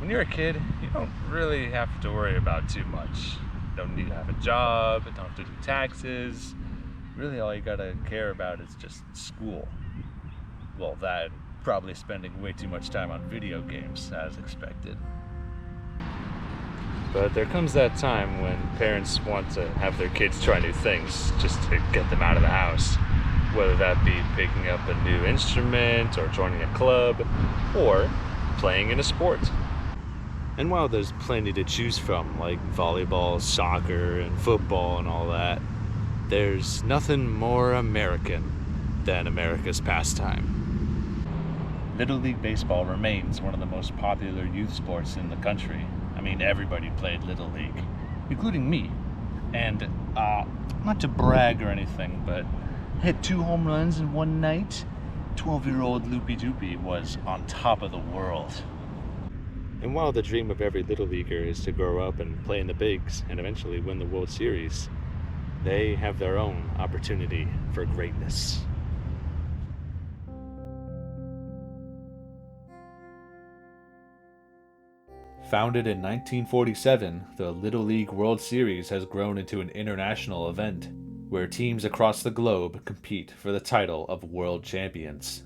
when you're a kid, you don't really have to worry about too much. You don't need to have a job, you don't have to do taxes. Really, all you gotta care about is just school. Well, that, probably spending way too much time on video games, as expected. But there comes that time when parents want to have their kids try new things just to get them out of the house. Whether that be picking up a new instrument, or joining a club, or playing in a sport. And while there's plenty to choose from, like volleyball, soccer, and football and all that, there's nothing more American than America's pastime. Little League Baseball remains one of the most popular youth sports in the country. I mean, everybody played Little League, including me. And, not to brag or anything, but hit 2 home runs in one night. 12-year-old Loopy Doopy was on top of the world. And while the dream of every Little Leaguer is to grow up and play in the bigs and eventually win the World Series, they have their own opportunity for greatness. Founded in 1947, the Little League World Series has grown into an international event where teams across the globe compete for the title of world champions.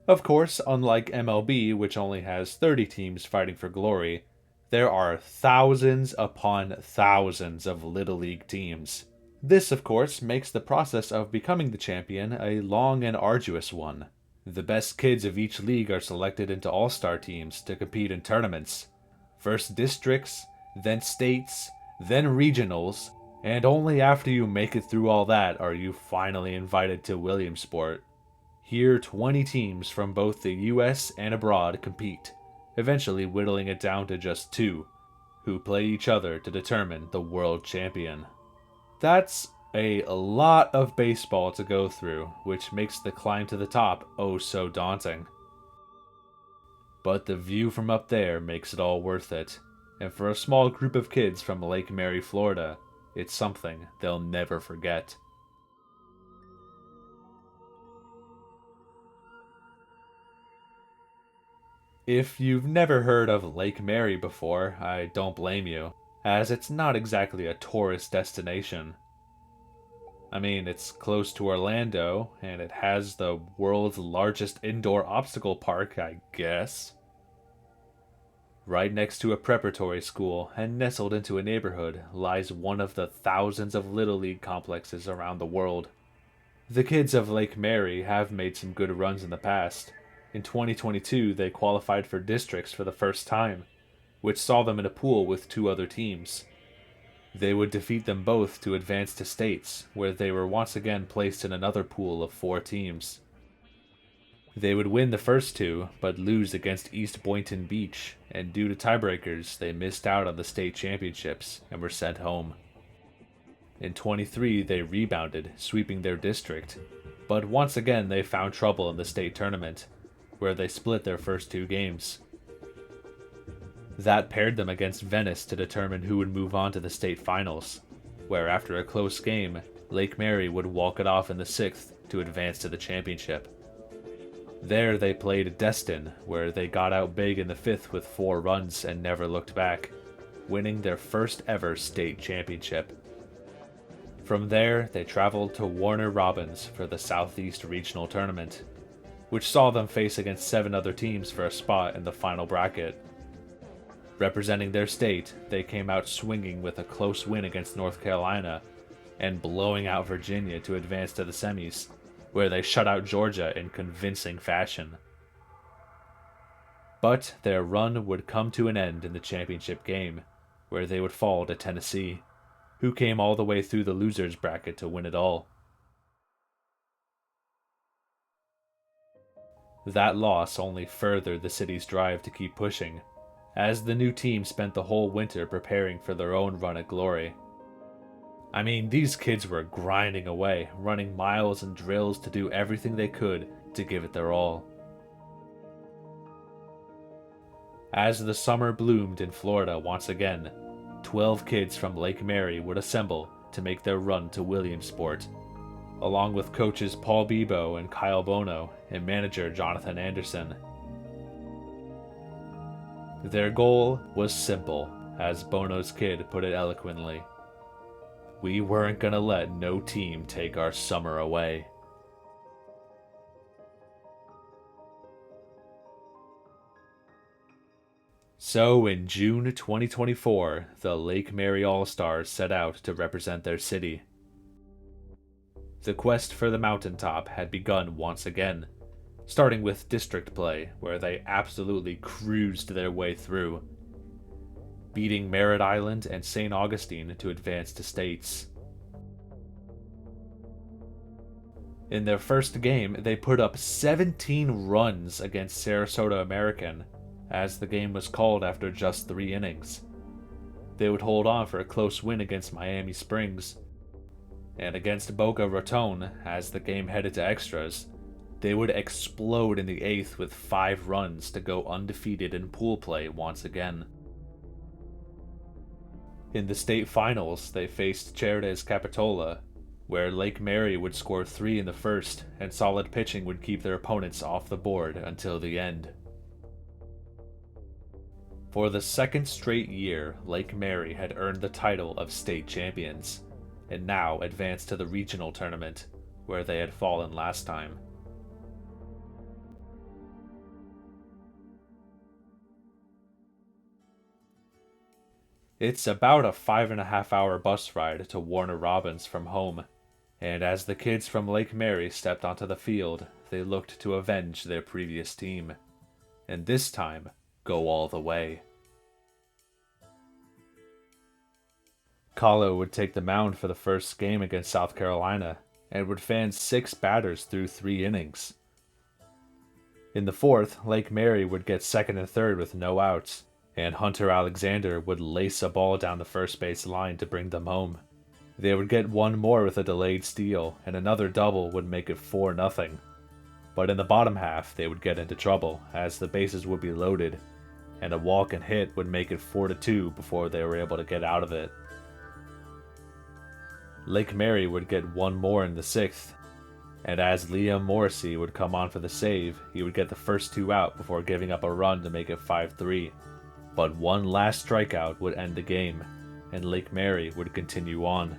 Of course, unlike MLB, which only has 30 teams fighting for glory, there are thousands upon thousands of Little League teams. This, of course, makes the process of becoming the champion a long and arduous one. The best kids of each league are selected into all-star teams to compete in tournaments. First districts, then states, then regionals, and only after you make it through all that are you finally invited to Williamsport. Here, 20 teams from both the US and abroad compete, eventually whittling it down to just 2, who play each other to determine the world champion. That's a lot of baseball to go through, which makes the climb to the top oh so daunting. But the view from up there makes it all worth it, and for a small group of kids from Lake Mary, Florida, it's something they'll never forget. If you've never heard of Lake Mary before, I don't blame you, as it's not exactly a tourist destination. I mean, it's close to Orlando, and it has the world's largest indoor obstacle park, I guess. Right next to a preparatory school, and nestled into a neighborhood, lies one of the thousands of Little League complexes around the world. The kids of Lake Mary have made some good runs in the past. In 2022, they qualified for districts for the first time, which saw them in a pool with 2 other teams. They would defeat them both to advance to states, where they were once again placed in another pool of 4 teams. They would win the first 2, but lose against East Boynton Beach, and due to tiebreakers, they missed out on the state championships and were sent home. In 23, they rebounded, sweeping their district, but once again they found trouble in the state tournament, where they split their first 2 games. That paired them against Venice to determine who would move on to the state finals, where after a close game, Lake Mary would walk it off in the 6th to advance to the championship. There they played Destin, where they got out big in the 5th with 4 runs and never looked back, winning their first ever state championship. From there, they traveled to Warner Robins for the Southeast Regional Tournament, which saw them face against 7 other teams for a spot in the final bracket. Representing their state, they came out swinging with a close win against North Carolina and blowing out Virginia to advance to the semis, where they shut out Georgia in convincing fashion. But their run would come to an end in the championship game, where they would fall to Tennessee, who came all the way through the losers bracket to win it all. That loss only furthered the city's drive to keep pushing, as the new team spent the whole winter preparing for their own run at glory. I mean, these kids were grinding away, running miles and drills to do everything they could to give it their all. As the summer bloomed in Florida once again, 12 kids from Lake Mary would assemble to make their run to Williamsport, along with coaches Paul Bebo and Kyle Bono and manager Jonathan Anderson. Their goal was simple, as Bono's kid put it eloquently. We weren't gonna let no team take our summer away. So in June 2024, the Lake Mary All-Stars set out to represent their city. The quest for the mountaintop had begun once again, starting with district play, where they absolutely cruised their way through, beating Merritt Island and St. Augustine to advance to states. In their first game, they put up 17 runs against Sarasota American, as the game was called after just 3 innings. They would hold on for a close win against Miami Springs, and against Boca Raton, as the game headed to extras, they would explode in the 8th with 5 runs to go undefeated in pool play once again. In the state finals, they faced Cherdes Capitola, where Lake Mary would score 3 in the first, and solid pitching would keep their opponents off the board until the end. For the second straight year, Lake Mary had earned the title of state champions, and now advanced to the regional tournament, where they had fallen last time. It's about a 5.5-hour bus ride to Warner Robins from home, and as the kids from Lake Mary stepped onto the field, they looked to avenge their previous team, and this time, go all the way. Kahlo would take the mound for the first game against South Carolina, and would fan 6 batters through 3 innings. In the 4th, Lake Mary would get second and third with no outs, and Hunter Alexander would lace a ball down the first base line to bring them home. They would get one more with a delayed steal, and another double would make it 4-0. But in the bottom half, they would get into trouble, as the bases would be loaded, and a walk and hit would make it 4-2 before they were able to get out of it. Lake Mary would get one more in the 6th, and as Liam Morrissey would come on for the save, he would get the first 2 out before giving up a run to make it 5-3. But one last strikeout would end the game, and Lake Mary would continue on.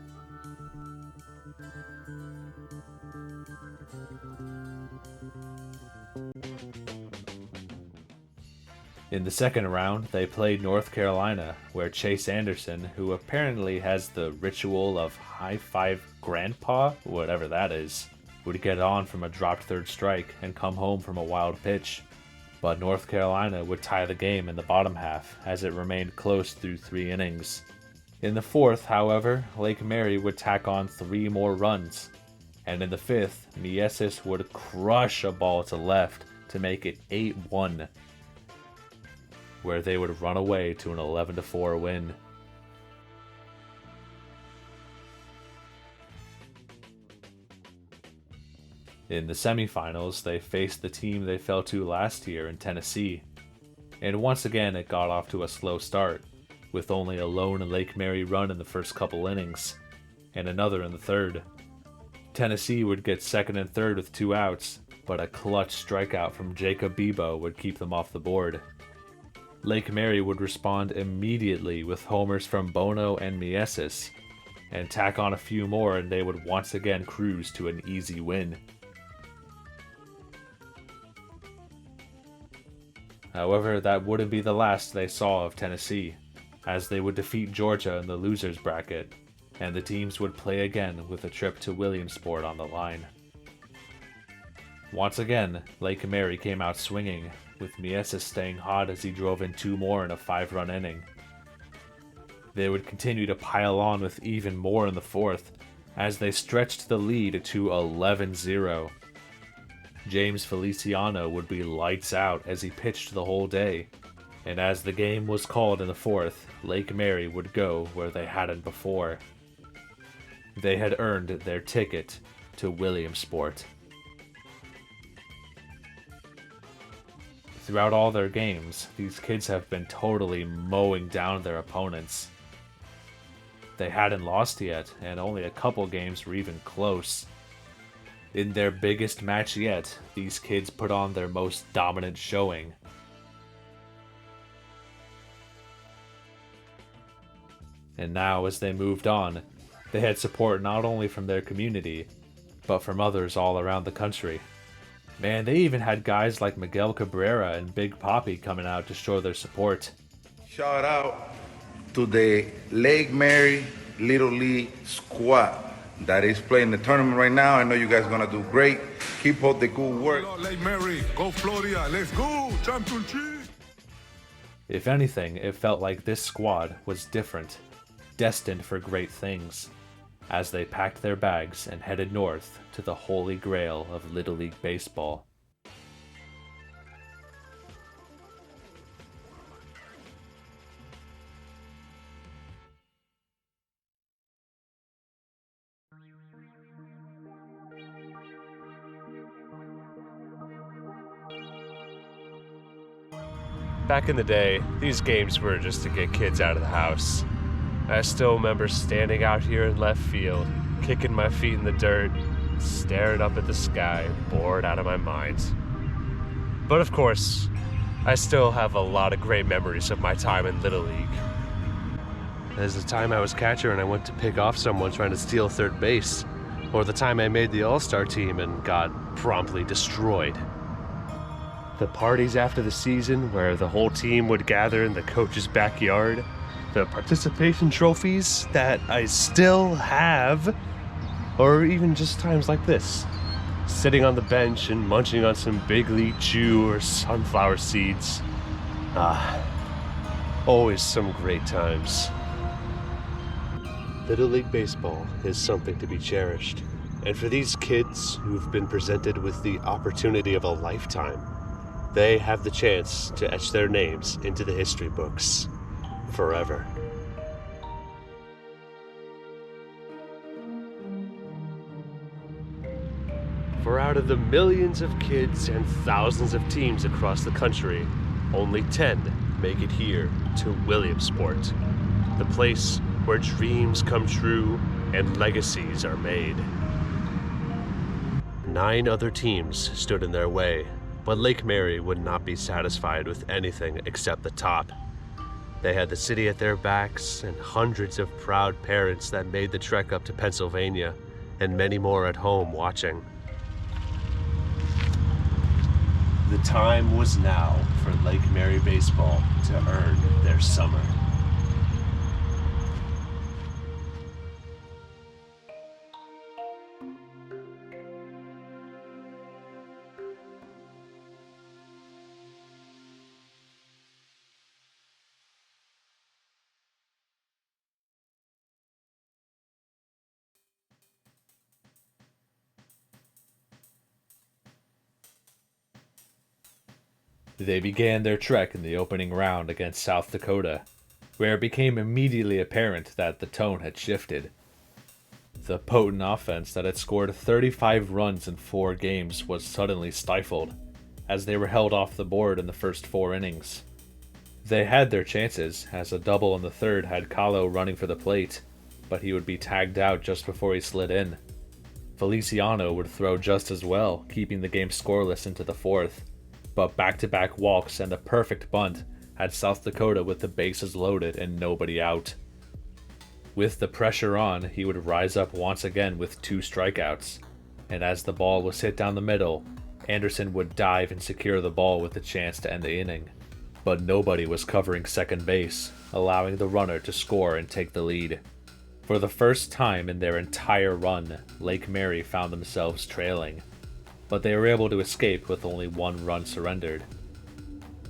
In the second round, they played North Carolina, where Chase Anderson, who apparently has the ritual of high-five grandpa, whatever that is, would get on from a dropped third strike and come home from a wild pitch. But North Carolina would tie the game in the bottom half, as it remained close through 3 innings. In the 4th, however, Lake Mary would tack on 3 more runs, and in the 5th, Mieses would crush a ball to left to make it 8-1. Where they would run away to an 11-4 win. In the semifinals, they faced the team they fell to last year in Tennessee, and once again it got off to a slow start, with only a lone Lake Mary run in the first couple innings, and another in the 3rd. Tennessee would get second and third with 2 outs, but a clutch strikeout from Jacob Bebo would keep them off the board. Lake Mary would respond immediately with homers from Bono and Mieses, and tack on a few more and they would once again cruise to an easy win. However, that wouldn't be the last they saw of Tennessee, as they would defeat Georgia in the losers bracket, and the teams would play again with a trip to Williamsport on the line. Once again, Lake Mary came out swinging, with Mieses staying hot as he drove in 2 more in a 5-run inning. They would continue to pile on with even more in the 4th, as they stretched the lead to 11-0. James Feliciano would be lights out as he pitched the whole day, and as the game was called in the 4th, Lake Mary would go where they hadn't before. They had earned their ticket to Williamsport. Throughout all their games, these kids have been totally mowing down their opponents. They hadn't lost yet, and only a couple games were even close. In their biggest match yet, these kids put on their most dominant showing. And now, as they moved on, they had support not only from their community, but from others all around the country. Man, they even had guys like Miguel Cabrera and Big Papi coming out to show their support. Shout out to the Lake Mary Little League squad that is playing the tournament right now. I know you guys are gonna do great. Keep up the good work. Lake Mary, go Florida, let's go, championship! If anything, it felt like this squad was different, destined for great things, as they packed their bags and headed north to the holy grail of Little League baseball. Back in the day, these games were just to get kids out of the house. I still remember standing out here in left field, kicking my feet in the dirt, staring up at the sky, bored out of my mind. But of course, I still have a lot of great memories of my time in Little League. There's the time I was catcher and I went to pick off someone trying to steal third base, or the time I made the All-Star team and got promptly destroyed. The parties after the season where the whole team would gather in the coach's backyard, the participation trophies that I still have, or even just times like this, sitting on the bench and munching on some Big League Chew or sunflower seeds. Always some great times. Little League Baseball is something to be cherished, and for these kids who've been presented with the opportunity of a lifetime, they have the chance to etch their names into the history books forever. For out of the millions of kids and thousands of teams across the country, only 10 make it here to Williamsport, the place where dreams come true and legacies are made. 9 other teams stood in their way, but Lake Mary would not be satisfied with anything except the top. They had the city at their backs and hundreds of proud parents that made the trek up to Pennsylvania, and many more at home watching. The time was now for Lake Mary Baseball to earn their summer. They began their trek in the opening round against South Dakota, where it became immediately apparent that the tone had shifted. The potent offense that had scored 35 runs in 4 games was suddenly stifled, as they were held off the board in the first 4 innings. They had their chances, as a double in the third had Kahlo running for the plate, but he would be tagged out just before he slid in. Feliciano would throw just as well, keeping the game scoreless into the 4th. But back-to-back walks and a perfect bunt had South Dakota with the bases loaded and nobody out. With the pressure on, he would rise up once again with 2 strikeouts, and as the ball was hit down the middle, Anderson would dive and secure the ball with a chance to end the inning. But nobody was covering second base, allowing the runner to score and take the lead. For the first time in their entire run, Lake Mary found themselves trailing, but they were able to escape with only 1 run surrendered.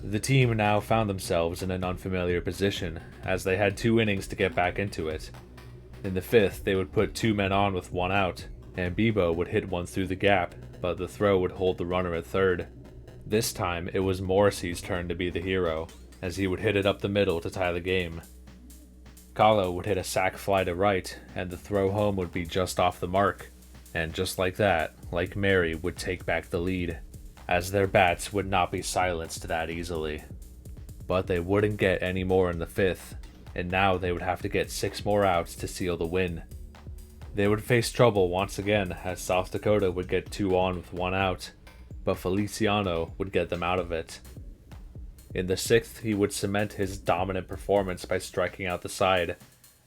The team now found themselves in an unfamiliar position, as they had 2 innings to get back into it. In the 5th, they would put 2 men on with 1 out, and Bebo would hit one through the gap, but the throw would hold the runner at third. This time, it was Morrissey's turn to be the hero, as he would hit it up the middle to tie the game. Kahlo would hit a sac fly to right, and the throw home would be just off the mark. And just like that, Lake Mary would take back the lead, as their bats would not be silenced that easily. But they wouldn't get any more in the 5th, and now they would have to get 6 more outs to seal the win. They would face trouble once again as South Dakota would get 2 on with 1 out, but Feliciano would get them out of it. In the 6th, he would cement his dominant performance by striking out the side,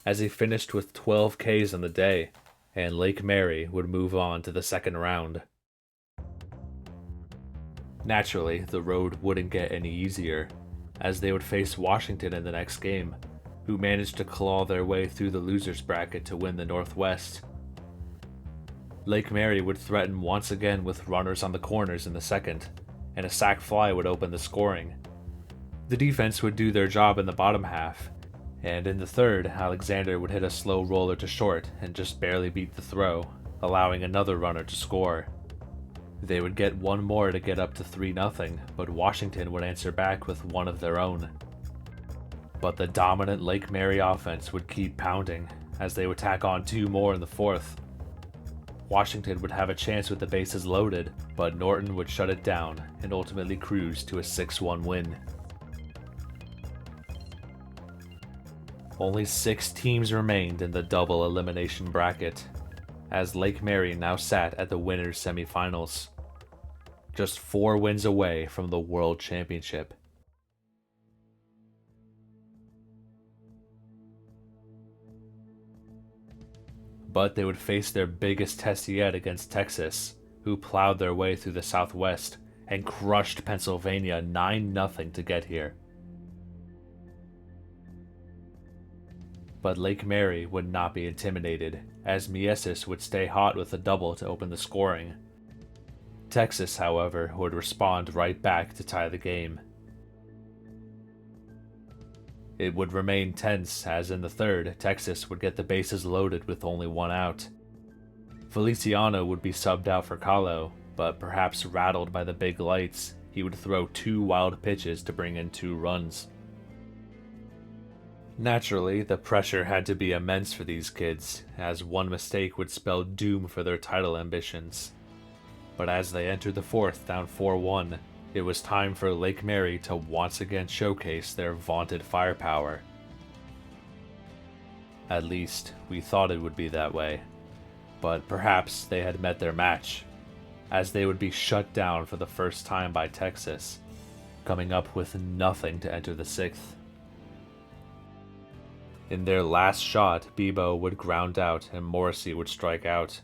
as he finished with 12 Ks on the day, and Lake Mary would move on to the 2nd round. Naturally, the road wouldn't get any easier, as they would face Washington in the next game, who managed to claw their way through the losers bracket to win the Northwest. Lake Mary would threaten once again with runners on the corners in the 2nd, and a sac fly would open the scoring. The defense would do their job in the bottom half, and in the 3rd, Alexander would hit a slow roller to short and just barely beat the throw, allowing another runner to score. They would get 1 more to get up to 3-0, but Washington would answer back with 1 of their own. But the dominant Lake Mary offense would keep pounding, as they would tack on 2 more in the 4th. Washington would have a chance with the bases loaded, but Norton would shut it down and ultimately cruise to a 6-1 win. Only 6 teams remained in the double elimination bracket, as Lake Mary now sat at the winners' semifinals, just 4 wins away from the World Championship. But they would face their biggest test yet against Texas, who plowed their way through the Southwest and crushed Pennsylvania 9-0 to get here. But Lake Mary would not be intimidated, as Miesis would stay hot with a double to open the scoring. Texas, however, would respond right back to tie the game. It would remain tense, as in the 3rd, Texas would get the bases loaded with only 1 out. Feliciano would be subbed out for Kahlo, but perhaps rattled by the big lights, he would throw 2 wild pitches to bring in 2 runs. Naturally, the pressure had to be immense for these kids, as 1 mistake would spell doom for their title ambitions. But as they entered the 4th down 4-1, it was time for Lake Mary to once again showcase their vaunted firepower. At least, we thought it would be that way. But perhaps they had met their match, as they would be shut down for the first time by Texas, coming up with nothing to enter the 6th. In their last shot, Bebo would ground out and Morrissey would strike out.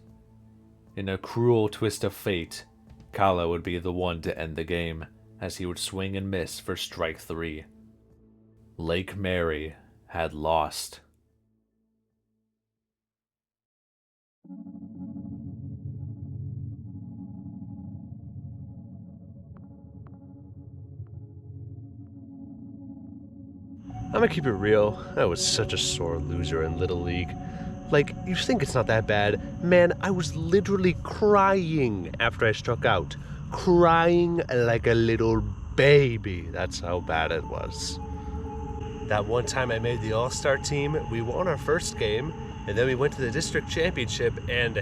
In a cruel twist of fate, Kahlo would be the one to end the game, as he would swing and miss for strike 3. Lake Mary had lost. I'm gonna keep it real. I was such a sore loser in Little League. Like, you think it's not that bad? Man, I was literally crying after I struck out. Crying like a little baby. That's how bad it was. That one time I made the All-Star team, we won our first game, and then we went to the district championship, and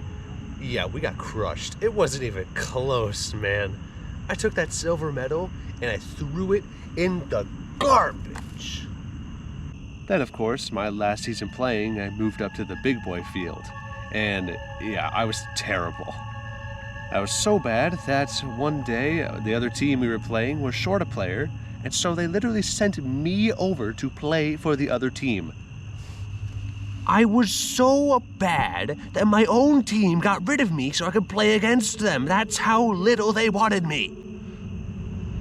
yeah, we got crushed. It wasn't even close, man. I took that silver medal, and I threw it in the garbage. Then, of course, my last season playing, I moved up to the big boy field. And yeah, I was terrible. I was so bad that one day the other team we were playing was short a player, and so they literally sent me over to play for the other team. I was so bad that my own team got rid of me so I could play against them. That's how little they wanted me.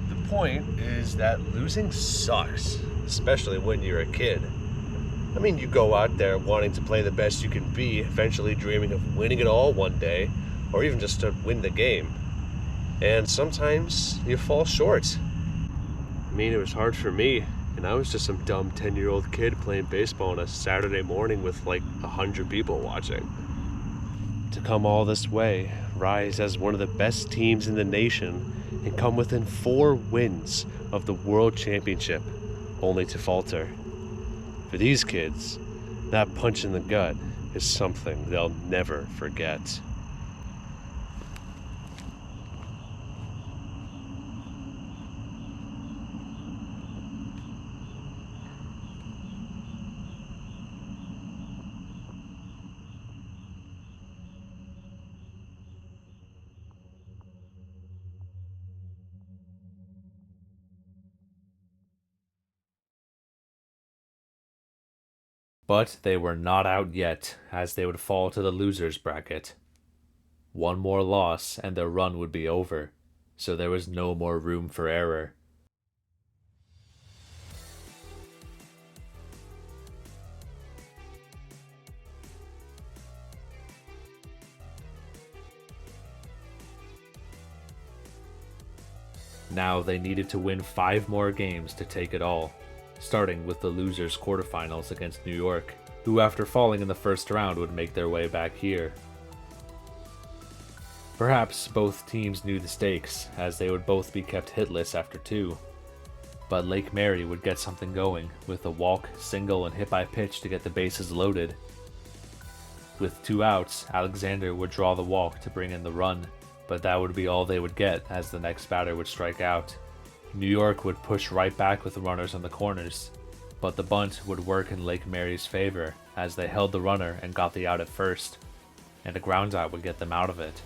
The point is that losing sucks, especially when you're a kid. I mean, you go out there wanting to play the best you can be, eventually dreaming of winning it all one day, or even just to win the game. And sometimes you fall short. I mean, it was hard for me, and I was just some dumb 10-year-old kid playing baseball on a Saturday morning with like 100 people watching. To come all this way, rise as one of the best teams in the nation, and come within 4 wins of the World Championship, only to falter. For these kids, that punch in the gut is something they'll never forget. But they were not out yet, as they would fall to the losers bracket. One more loss and their run would be over, so there was no more room for error. Now they needed to win 5 more games to take it all, starting with the losers quarterfinals against New York, who after falling in the first round would make their way back here. Perhaps both teams knew the stakes, as they would both be kept hitless after 2. But Lake Mary would get something going, with a walk, single, and hit by pitch to get the bases loaded. With 2 outs, Alexander would draw the walk to bring in the run, but that would be all they would get as the next batter would strike out. New York would push right back with the runners on the corners, but the bunt would work in Lake Mary's favor as they held the runner and got the out at first, and a ground out would get them out of it.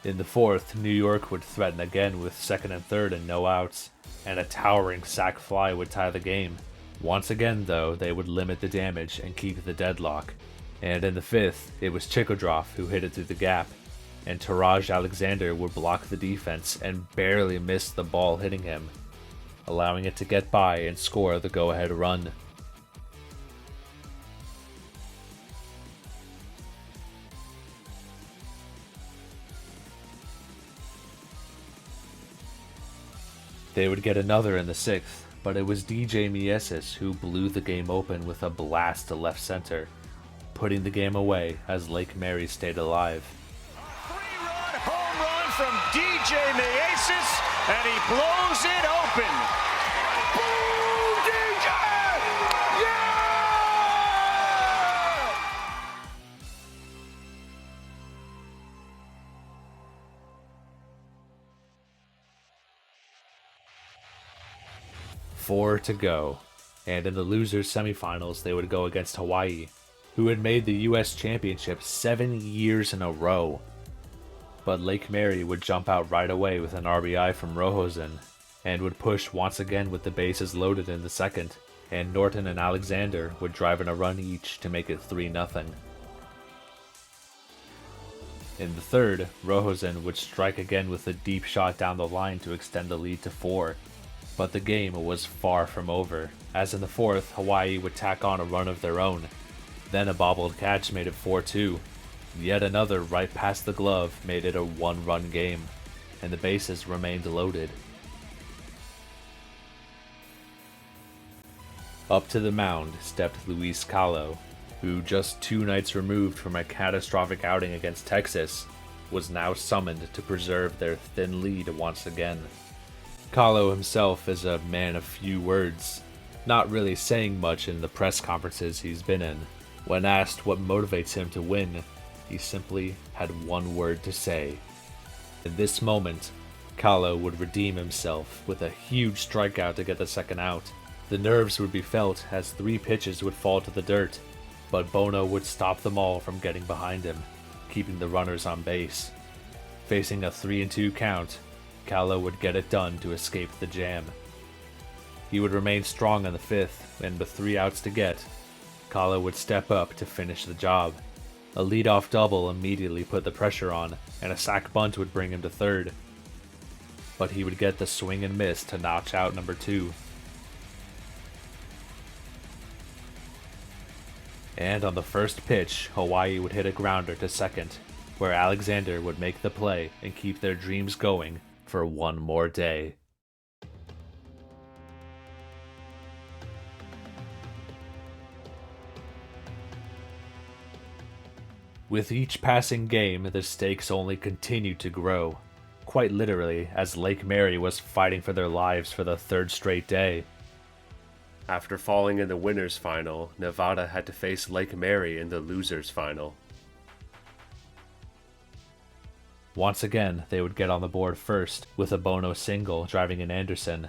In the 4th, New York would threaten again with 2nd and 3rd and no outs, and a towering sac fly would tie the game. Once again though, they would limit the damage and keep the deadlock, and in the 5th, it was Chikhodrov who hit it through the gap, and Taraj Alexander would block the defense and barely miss the ball hitting him, allowing it to get by and score the go-ahead run. They would get another in the 6th, but it was DJ Mieses who blew the game open with a blast to left center, putting the game away as Lake Mary stayed alive. Home run from DJ Mieses, and he blows it open. Boom, DJ! Yeah! 4 to go, and in the losers semifinals they would go against Hawaii, who had made the US Championship 7 years in a row. But Lake Mary would jump out right away with an RBI from Rojosen, and would push once again with the bases loaded in the 2nd, and Norton and Alexander would drive in a run each to make it 3-0. In the 3rd, Rojosen would strike again with a deep shot down the line to extend the lead to 4, but the game was far from over, as in the 4th, Hawaii would tack on a run of their own. Then a bobbled catch made it 4-2. Yet another right past the glove made it a 1-run game, and the bases remained loaded. Up to the mound stepped Luis Callo, who just 2 nights removed from a catastrophic outing against Texas, was now summoned to preserve their thin lead once again. Callo himself is a man of few words, not really saying much in the press conferences he's been in. When asked what motivates him to win, he simply had one word to say. In this moment, Callo would redeem himself with a huge strikeout to get the 2nd out. The nerves would be felt as 3 pitches would fall to the dirt, but Bono would stop them all from getting behind him, keeping the runners on base. Facing a 3-2 count, Callo would get it done to escape the jam. He would remain strong in the 5th, and with 3 outs to get, Callo would step up to finish the job. A leadoff double immediately put the pressure on, and a sac bunt would bring him to 3rd. But he would get the swing and miss to notch out number 2. And on the first pitch, Hawaii would hit a grounder to 2nd, where Alexander would make the play and keep their dreams going for one more day. With each passing game, the stakes only continued to grow, quite literally, as Lake Mary was fighting for their lives for the 3rd straight day. After falling in the winners final, Nevada had to face Lake Mary in the losers final. Once again, they would get on the board first, with a Bono single driving in Anderson.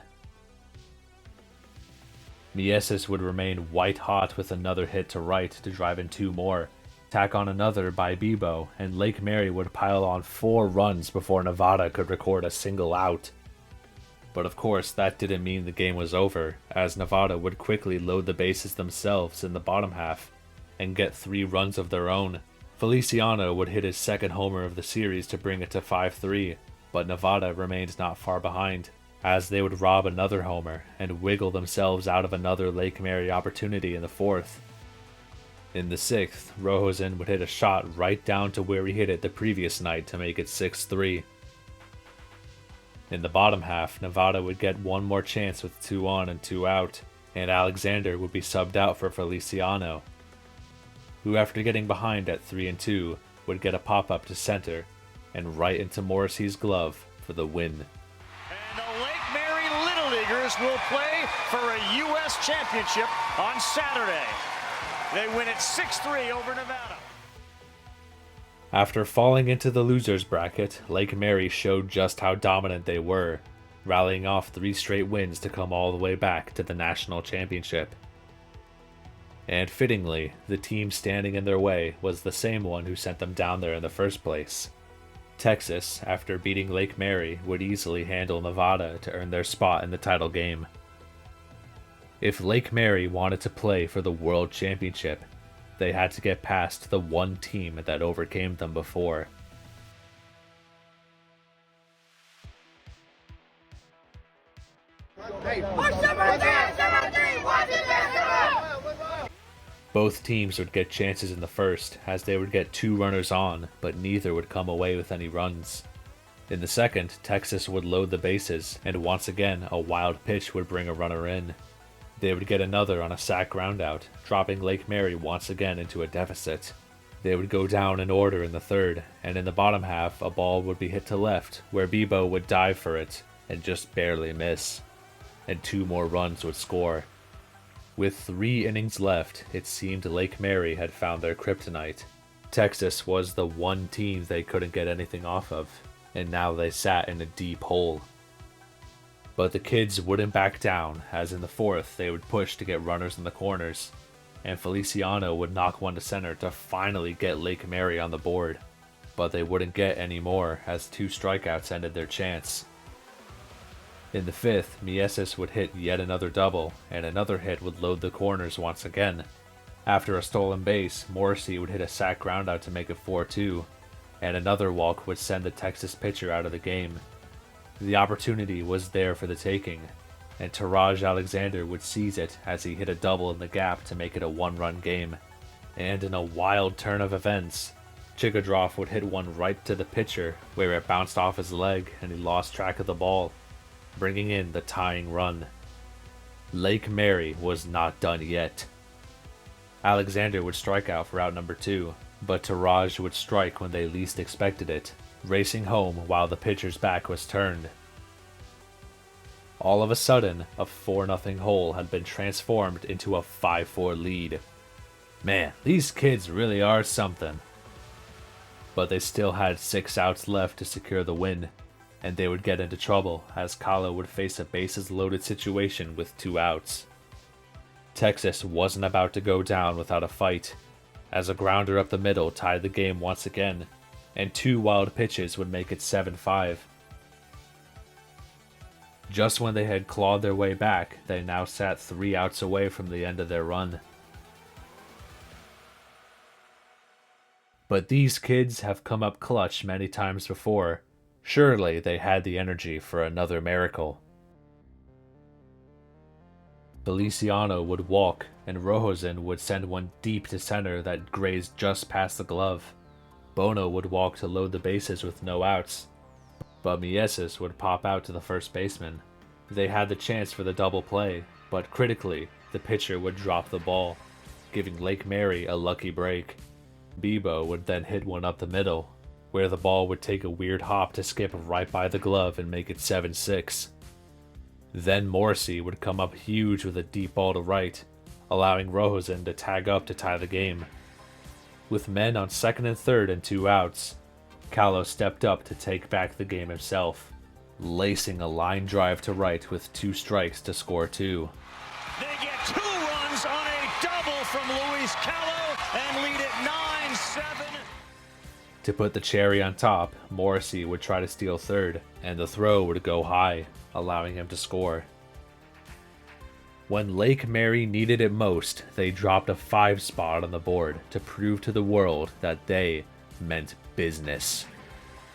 Mieses would remain white hot with another hit to right to drive in 2 more, tack on another by Bibo, and Lake Mary would pile on 4 runs before Nevada could record a single out. But of course, that didn't mean the game was over, as Nevada would quickly load the bases themselves in the bottom half and get 3 runs of their own. Feliciano would hit his second homer of the series to bring it to 5-3, but Nevada remained not far behind, as they would rob another homer and wiggle themselves out of another Lake Mary opportunity in the 4th. In the 6th, Rojosin would hit a shot right down to where he hit it the previous night to make it 6-3. In the bottom half, Nevada would get one more chance with 2 on and 2 out, and Alexander would be subbed out for Feliciano, who after getting behind at 3-2 would get a pop-up to center and right into Morrissey's glove for the win. And the Lake Mary Little Leaguers will play for a U.S. championship on Saturday. They win it 6-3 over Nevada. After falling into the losers bracket, Lake Mary showed just how dominant they were, rallying off 3 straight wins to come all the way back to the national championship. And fittingly, the team standing in their way was the same one who sent them down there in the first place. Texas, after beating Lake Mary, would easily handle Nevada to earn their spot in the title game. If Lake Mary wanted to play for the World Championship, they had to get past the one team that overcame them before. Both teams would get chances in the first, as they would get 2 runners on, but neither would come away with any runs. In the second, Texas would load the bases, and once again a wild pitch would bring a runner in. They would get another on a sac groundout, dropping Lake Mary once again into a deficit. They would go down in order in the third, and in the bottom half a ball would be hit to left, where Bebo would dive for it, and just barely miss. And 2 more runs would score. With 3 innings left, it seemed Lake Mary had found their kryptonite. Texas was the one team they couldn't get anything off of, and now they sat in a deep hole. But the kids wouldn't back down, as in the 4th they would push to get runners in the corners, and Feliciano would knock one to center to finally get Lake Mary on the board. But they wouldn't get any more, as 2 strikeouts ended their chance. In the 5th, Mieses would hit yet another double, and another hit would load the corners once again. After a stolen base, Morrissey would hit a sac groundout to make it 4-2, and another walk would send the Texas pitcher out of the game. The opportunity was there for the taking, and Taraj Alexander would seize it as he hit a double in the gap to make it a 1-run game. And in a wild turn of events, Chigadrov would hit one right to the pitcher, where it bounced off his leg and he lost track of the ball, bringing in the tying run. Lake Mary was not done yet. Alexander would strike out for out number 2, but Taraj would strike when they least expected it, racing home while the pitcher's back was turned. All of a sudden, a 4-0 hole had been transformed into a 5-4 lead. Man, these kids really are something. But they still had 6 outs left to secure the win, and they would get into trouble as Kahlo would face a bases-loaded situation with 2 outs. Texas wasn't about to go down without a fight, as a grounder up the middle tied the game once again, and 2 wild pitches would make it 7-5. Just when they had clawed their way back, they now sat 3 outs away from the end of their run. But these kids have come up clutch many times before. Surely they had the energy for another miracle. Feliciano would walk, and Rojosin would send one deep to center that grazed just past the glove. Bono would walk to load the bases with no outs, but Mieses would pop out to the first baseman. They had the chance for the double play, but critically, the pitcher would drop the ball, giving Lake Mary a lucky break. Bebo would then hit one up the middle, where the ball would take a weird hop to skip right by the glove and make it 7-6. Then Morrissey would come up huge with a deep ball to right, allowing Rojosin to tag up to tie the game. With men on second and third and 2 outs, Kahlo stepped up to take back the game himself, lacing a line drive to right with 2 strikes to score 2. They get 2 runs on a double from Luis Kahlo and lead it 9-7. To put the cherry on top, Morrissey would try to steal third, and the throw would go high, allowing him to score. When Lake Mary needed it most, they dropped a 5 spot on the board to prove to the world that they meant business.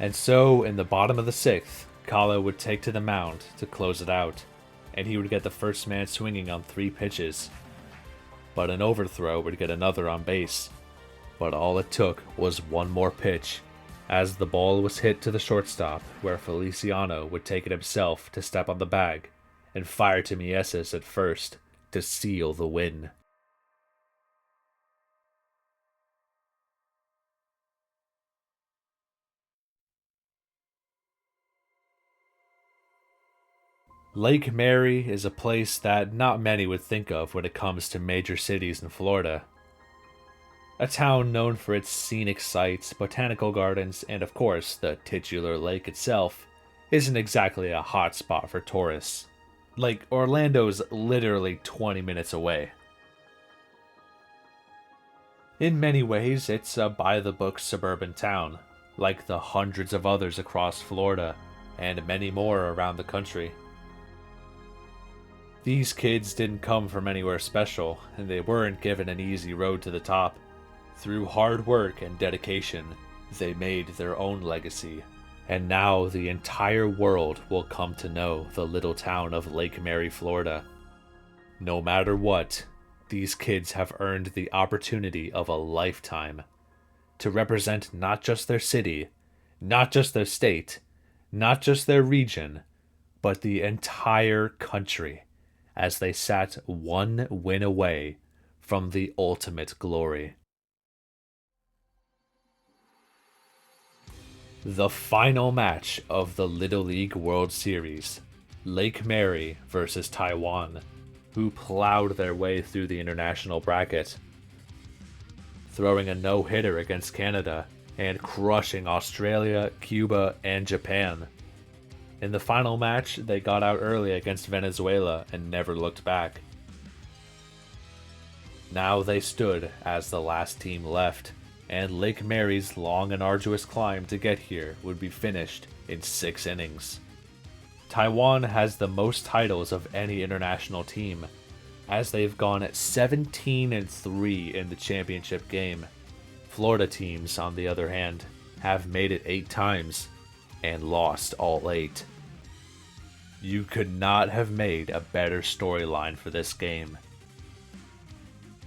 And so, in the bottom of the 6th, Kala would take to the mound to close it out, and he would get the first man swinging on 3 pitches. But an overthrow would get another on base. But all it took was one more pitch, as the ball was hit to the shortstop, where Feliciano would take it himself to step on the bag and fire to Mieses at first to seal the win. Lake Mary is a place that not many would think of when it comes to major cities in Florida. A town known for its scenic sights, botanical gardens, and of course the titular lake itself, isn't exactly a hot spot for tourists. Like, Orlando's literally 20 minutes away. In many ways, it's a by-the-book suburban town, like the hundreds of others across Florida, and many more around the country. These kids didn't come from anywhere special, and they weren't given an easy road to the top. Through hard work and dedication, they made their own legacy. And now the entire world will come to know the little town of Lake Mary, Florida. No matter what, these kids have earned the opportunity of a lifetime to represent not just their city, not just their state, not just their region, but the entire country, as they sat one win away from the ultimate glory. The final match of the Little League World Series, Lake Mary versus Taiwan, who plowed their way through the international bracket, throwing a no-hitter against Canada and crushing Australia, Cuba, and Japan. In the final match, they got out early against Venezuela and never looked back. Now they stood as the last team left, and Lake Mary's long and arduous climb to get here would be finished in 6 innings. Taiwan has the most titles of any international team, as they've gone 17-3 in the championship game. Florida teams, on the other hand, have made it 8 times and lost all 8. You could not have made a better storyline for this game.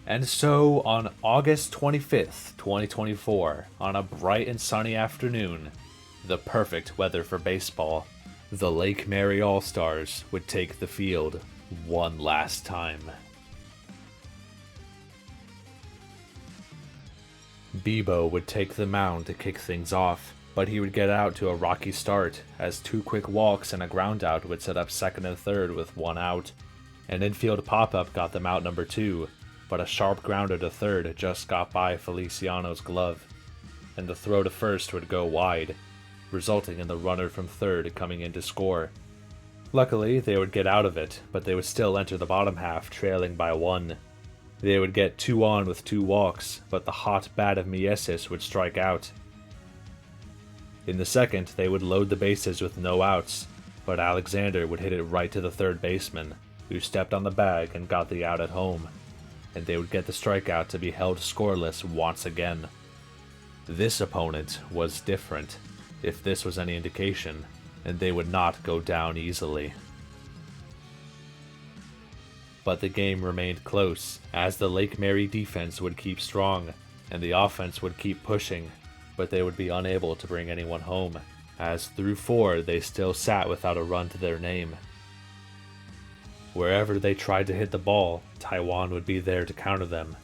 And so, on August 25th, 2024, on a bright and sunny afternoon, the perfect weather for baseball, the Lake Mary All-Stars would take the field one last time. Bebo would take the mound to kick things off, but he would get out to a rocky start, as 2 quick walks and a groundout would set up second and third with 1 out. An infield pop-up got them out number 2, but a sharp grounder to third just got by Feliciano's glove, and the throw to first would go wide, resulting in the runner from third coming in to score. Luckily, they would get out of it, but they would still enter the bottom half trailing by 1. They would get 2 on with 2 walks, but the hot bat of Mieses would strike out. In the second, they would load the bases with no outs, but Alexander would hit it right to the third baseman, who stepped on the bag and got the out at home, and they would get the strikeout to be held scoreless once again. This opponent was different, if this was any indication, and they would not go down easily. But the game remained close, as the Lake Mary defense would keep strong, and the offense would keep pushing, but they would be unable to bring anyone home, as through 4 they still sat without a run to their name. Wherever they tried to hit the ball, Taiwan would be there to counter them.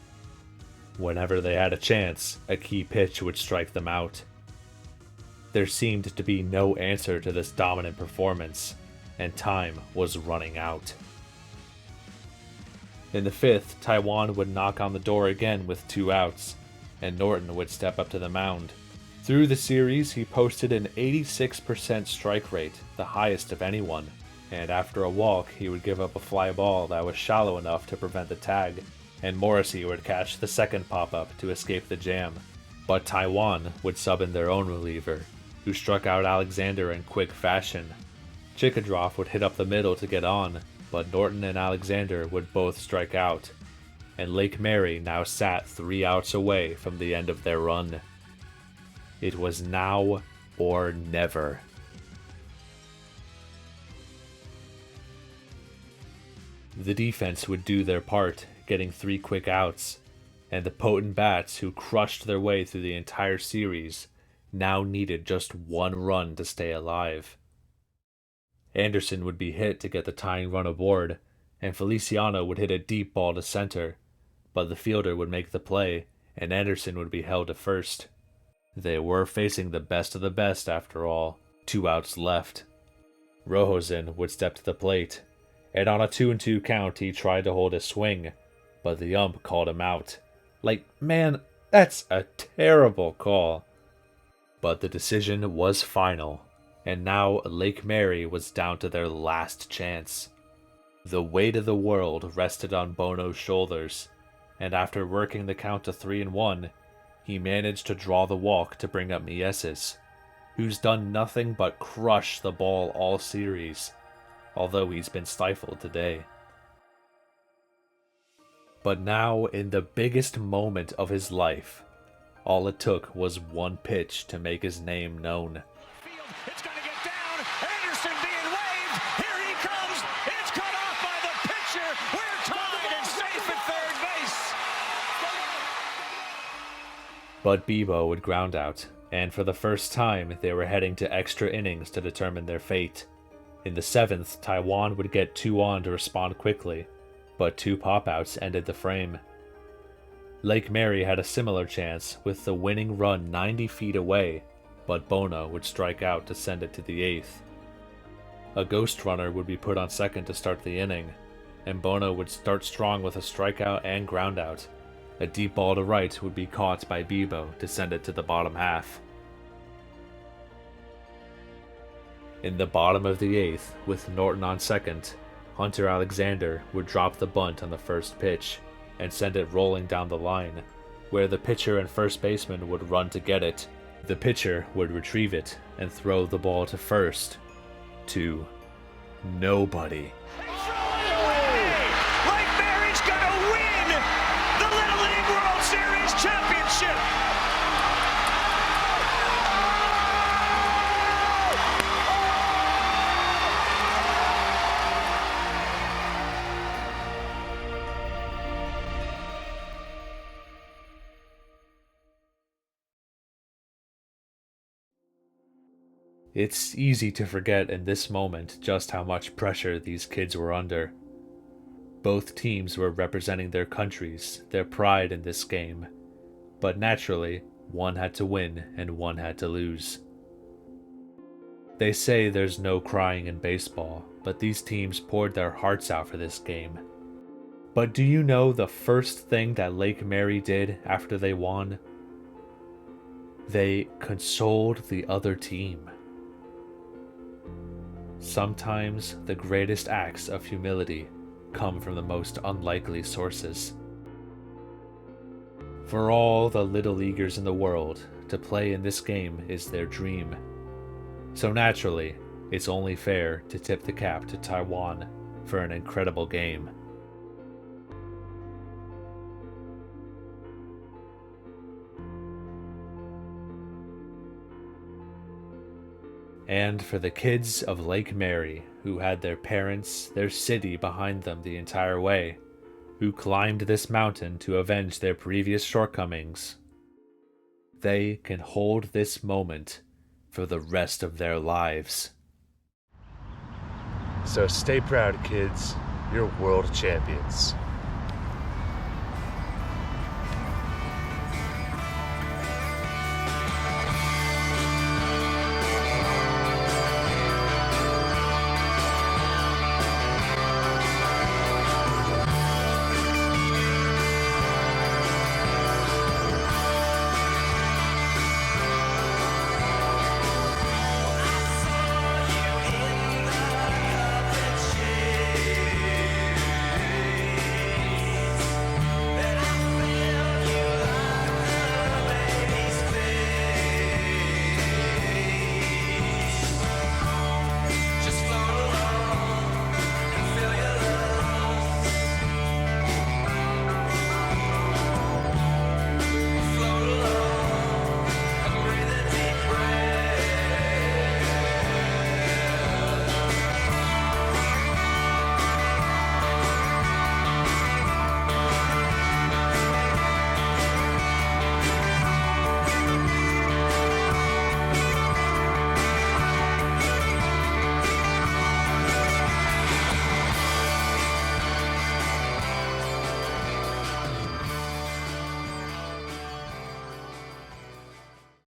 Whenever they had a chance, a key pitch would strike them out. There seemed to be no answer to this dominant performance, and time was running out. In the 5th, Taiwan would knock on the door again with 2 outs, and Norton would step up to the mound. Through the series, he posted an 86% strike rate, the highest of anyone, and after a walk, he would give up a fly ball that was shallow enough to prevent the tag, and Morrissey would catch the second pop-up to escape the jam. But Taiwan would sub in their own reliever, who struck out Alexander in quick fashion. Chikadrov would hit up the middle to get on, but Norton and Alexander would both strike out, and Lake Mary now sat 3 outs away from the end of their run. It was now or never. The defense would do their part, getting 3 quick outs, and the potent bats who crushed their way through the entire series now needed just 1 run to stay alive. Anderson would be hit to get the tying run aboard, and Feliciano would hit a deep ball to center, but the fielder would make the play, and Anderson would be held to first. They were facing the best of the best after all, 2 outs left. Rojosin would step to the plate, and on a 2-2 count he tried to hold his swing, but the ump called him out. Like, man, that's a terrible call. But the decision was final, and now Lake Mary was down to their last chance. The weight of the world rested on Bono's shoulders, and after working the count to 3-1, he managed to draw the walk to bring up Mieses, who's done nothing but crush the ball all series, although he's been stifled today. But now, in the biggest moment of his life, all it took was 1 pitch to make his name known. It's going to get down. Anderson being waved. Here he comes. It's cut off by the pitcher. We're tied and safe at third base. But Bibo would ground out, and for the first time they were heading to extra innings to determine their fate. In the 7th, Taiwan would get 2 on to respond quickly, but 2 pop-outs ended the frame. Lake Mary had a similar chance with the winning run 90 feet away, but Bono would strike out to send it to the 8th. A ghost runner would be put on second to start the inning, and Bono would start strong with a strikeout and groundout. A deep ball to right would be caught by Bibo to send it to the bottom half. In the bottom of the 8th, with Norton on second, Hunter Alexander would drop the bunt on the first pitch and send it rolling down the line, where the pitcher and first baseman would run to get it. The pitcher would retrieve it and throw the ball to first, to nobody. Lake Mary's going to win the Little League World Series championship. It's easy to forget in this moment just how much pressure these kids were under. Both teams were representing their countries, their pride in this game, but naturally, one had to win and one had to lose. They say there's no crying in baseball, but these teams poured their hearts out for this game. But do you know the first thing that Lake Mary did after they won? They consoled the other team. Sometimes the greatest acts of humility come from the most unlikely sources. For all the Little Leaguers in the world, to play in this game is their dream. So naturally, it's only fair to tip the cap to Taiwan for an incredible game. And for the kids of Lake Mary, who had their parents, their city behind them the entire way, who climbed this mountain to avenge their previous shortcomings, they can hold this moment for the rest of their lives. So stay proud, kids. You're world champions.